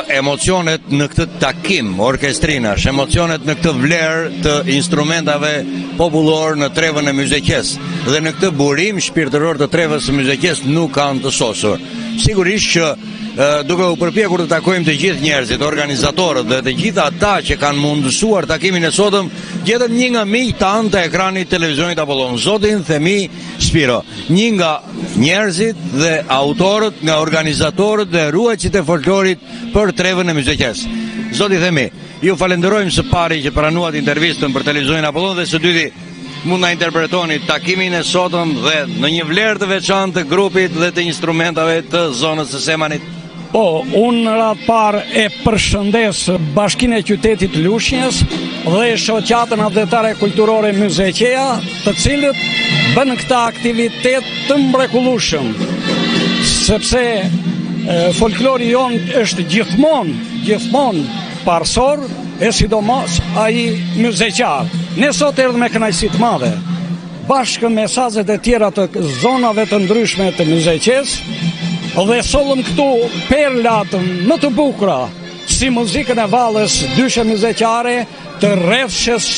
Emocionet në këtë takim orkestrinash, emocionet në këtë vlerë të instrumentave popullor në trevën e Myzeqes dhe në këtë burim shpirtëror të trevës së Myzeqes nuk kanë të sosur. Sigurisht që duke u përpjekur të takojmë të gjithë njerëzit, organizatorët dhe të gjithë ata që kanë mundësuar takimin e sotëm, gjetëm një nga miq tanë të ekranit televizionit Apollon, zotin Themi Spiro, një nga njerëzit dhe autorët, nga organizatorët dhe ruajtësit e folklorit për trevën e Myzeqes. Zoti Themi, ju falenderojmë së pari që pranuat intervistën për televizionin Apollon dhe së dyti mund na interpretoni takimin e sotëm dhe në një vlerë të veçantë të grupit dhe të instrumentave të zonës së Semanit. Po, unë ratë parë e përshëndes Bashkinë e Qytetit Lushnjës dhe shoqatën avdetare kulturore Myzeqeja, të cilët bën këtë aktivitet të mrekullueshëm, sepse folklori jon është gjithmonë parsor, e sidomos ai myzeqar. Ne sot erdhëm me kënaqësi të madhe, bashkë me sazet e tjera të zonave të ndryshme të Myzeqes, dhe sollëm këtu perlat më të bukura, si muzikën e vallës dyshe myzeqare, të rrethshes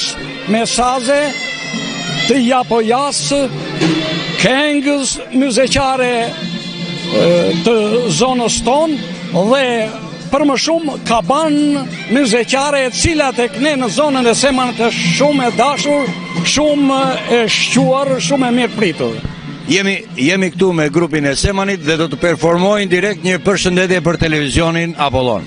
me saze, të japojas, këngës myzeqare të zonës tonë dhe për më shumë kaban myzeqare, e cila tek ne në zonën e Semanit është shumë e dashur, shumë e shquar, shumë e mirë pritur. Jemi këtu me grupin e Semanit dhe do të performojnë direkt një përshëndetje për televizionin Apollon.